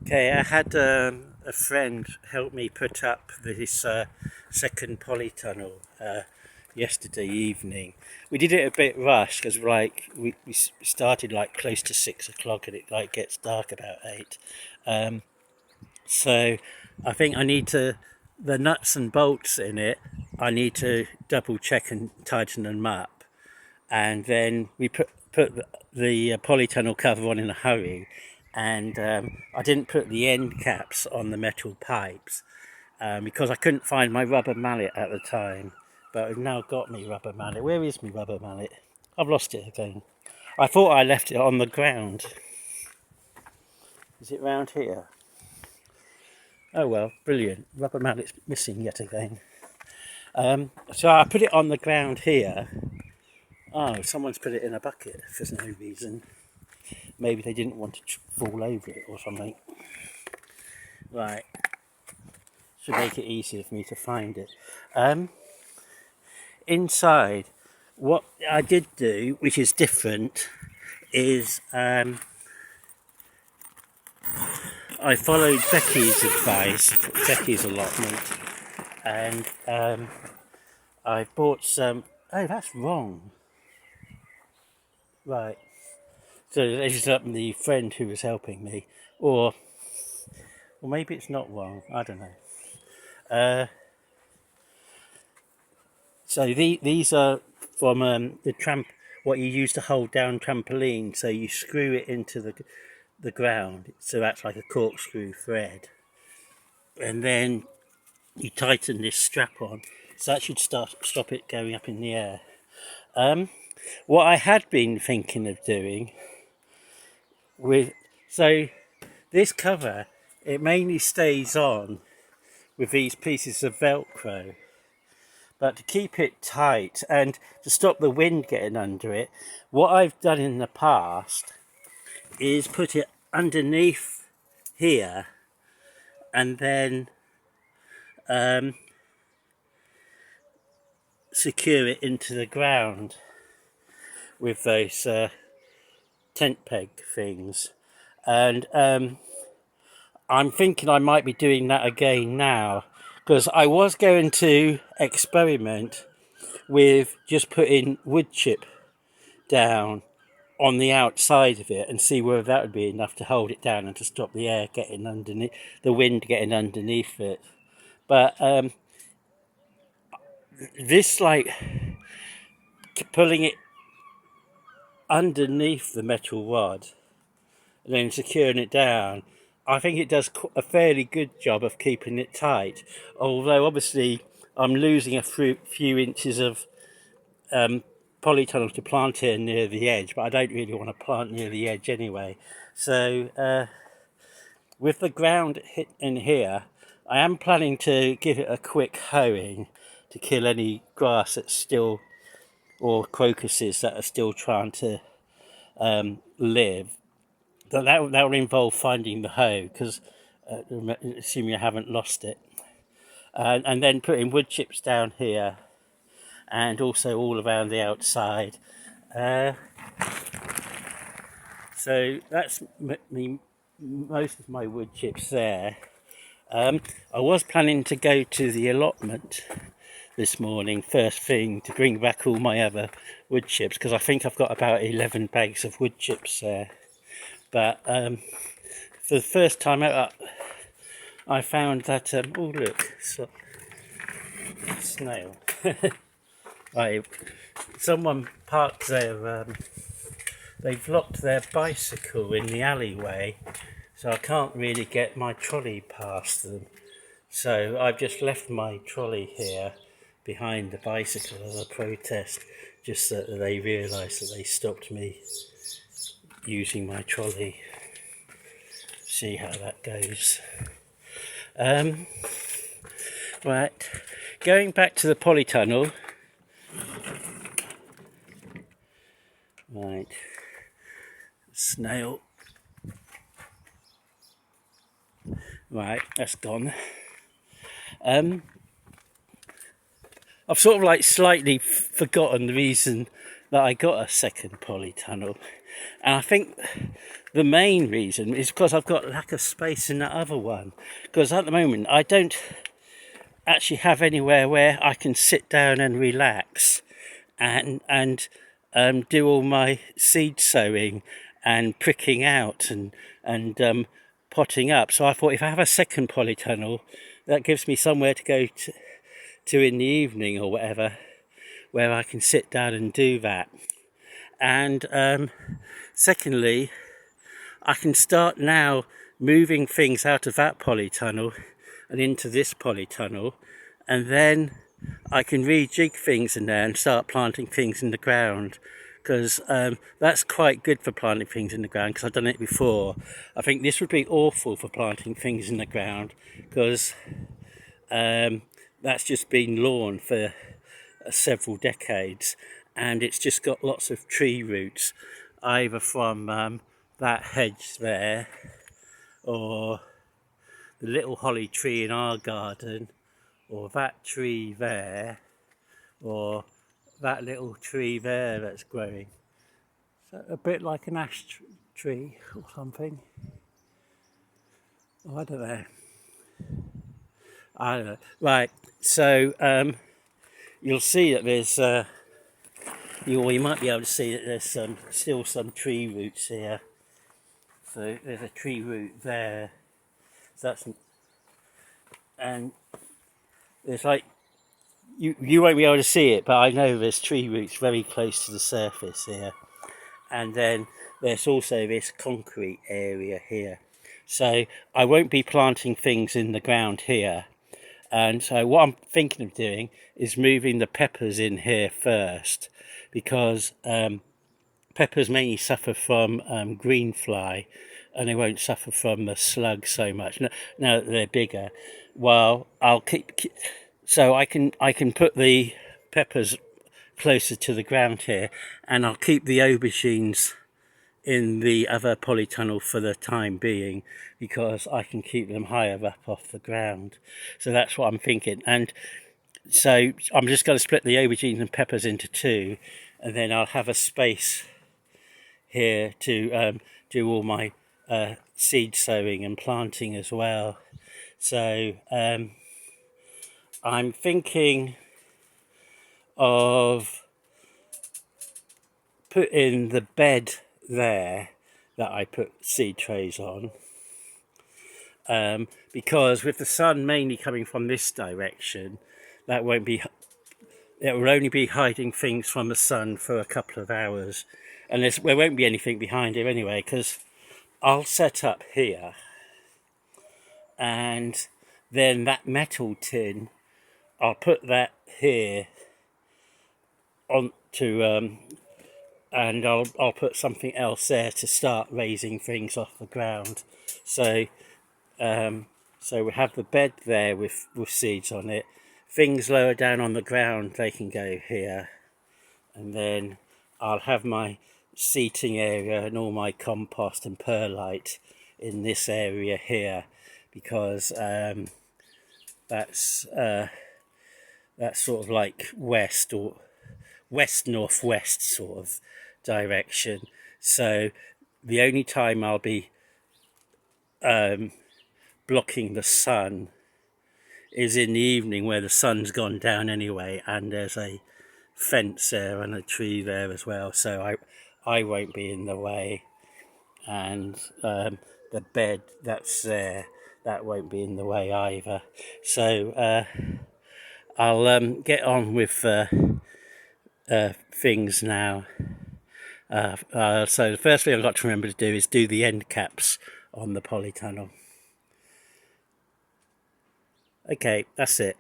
Okay, I had a friend help me put up this second polytunnel yesterday evening. We did it a bit rushed because we started like close to 6 o'clock and it like gets dark about 8. Um, so I think I need to the nuts and bolts in it. I need to double check and tighten them up, and then we put the polytunnel cover on in a hurry, and I didn't put the end caps on the metal pipes because I couldn't find my rubber mallet at the time, but I've now got my rubber mallet. Where is my rubber mallet? I've lost it again. I thought I left it on the ground. Is it round here? Oh well, brilliant. Rubber mallet's missing yet again. So I put it on the ground here. Oh, someone's put it in a bucket for no reason. Maybe they didn't want to fall over it or something. Right. Should make it easier for me to find it. Inside, what I did do, which is different, is I followed Becky's advice, Becky's allotment, and I bought some. Oh, that's wrong. Right. So this is up the friend who was helping me, or maybe it's not wrong. I don't know. So these are from what you use to hold down trampoline. So you screw it into the ground. So that's like a corkscrew thread, and then you tighten this strap on. So that should stop it going up in the air. What I had been thinking of doing so this cover, it mainly stays on with these pieces of Velcro, but to keep it tight and to stop the wind getting under it, what I've done in the past is put it underneath here and then secure it into the ground with those tent peg things, and I'm thinking I might be doing that again now, because I was going to experiment with just putting wood chip down on the outside of it and see whether that would be enough to hold it down and to stop the air getting underneath, the wind getting underneath it. But this, like, pulling it underneath the metal rod and then securing it down, I think it does a fairly good job of keeping it tight, although obviously I'm losing a few inches of polytunnel to plant here near the edge, but I don't really want to plant near the edge anyway. So with the ground in here, I am planning to give it a quick hoeing to kill any grass that's still, or crocuses that are still trying to live. But that will involve finding the hoe, because assuming I haven't lost it, and then putting wood chips down here and also all around the outside. So that's most of my wood chips there. I was planning to go to the allotment this morning first thing to bring back all my other wood chips, because I think I've got about 11 bags of wood chips there. But for the first time out, I found that oh look, snail. Right, someone parked their they've locked their bicycle in the alleyway, so I can't really get my trolley past them. So I've just left my trolley here behind the bicycle as a protest, just so that they realise that they stopped me using my trolley. See how that goes. Right, going back to the polytunnel. Right, snail. Right, that's gone. I've sort of like slightly forgotten the reason that I got a second polytunnel. And I think the main reason is because I've got lack of space in that other one. Because at the moment I don't actually have anywhere where I can sit down and relax and do all my seed sowing and pricking out and potting up. So I thought if I have a second polytunnel, that gives me somewhere to go to in the evening or whatever, where I can sit down and do that. And secondly, I can start now moving things out of that polytunnel and into this polytunnel, and then I can rejig things in there and start planting things in the ground, because that's quite good for planting things in the ground, because I've done it before. I think this would be awful for planting things in the ground, because that's just been lawn for several decades, and it's just got lots of tree roots, either from that hedge there, or the little holly tree in our garden, or that tree there, or that little tree there that's growing. So a bit like an ash tree or something. Oh, I don't know. Right, so you'll see that there's, you might be able to see that there's still some tree roots here. So there's a tree root there. So that's, and there's like, you won't be able to see it, but I know there's tree roots very close to the surface here. And then there's also this concrete area here. So I won't be planting things in the ground here. And so what I'm thinking of doing is moving the peppers in here first, because peppers mainly suffer from green fly, and they won't suffer from the slug so much now that they're bigger. While I'll so I can put the peppers closer to the ground here, and I'll keep the aubergines in the other polytunnel for the time being, because I can keep them higher up off the ground. So that's what I'm thinking. And so I'm just going to split the aubergines and peppers into two, and then I'll have a space here to do all my seed sowing and planting as well. So I'm thinking of putting the bed there that I put seed trays on, because with the sun mainly coming from this direction, it will only be hiding things from the sun for a couple of hours, and there won't be anything behind it anyway, because I'll set up here, and then that metal tin, I'll put that here on to and I'll put something else there to start raising things off the ground. So so we have the bed there with seeds on it. Things lower down on the ground, they can go here, and then I'll have my seating area and all my compost and perlite in this area here, because that's sort of like west northwest sort of direction. So the only time I'll be blocking the sun is in the evening, where the sun's gone down anyway, and there's a fence there and a tree there as well, so I won't be in the way. And the bed that's there, that won't be in the way either. So I'll get on with things now. So the first thing I've got to remember to do is do the end caps on the polytunnel. Okay, that's it.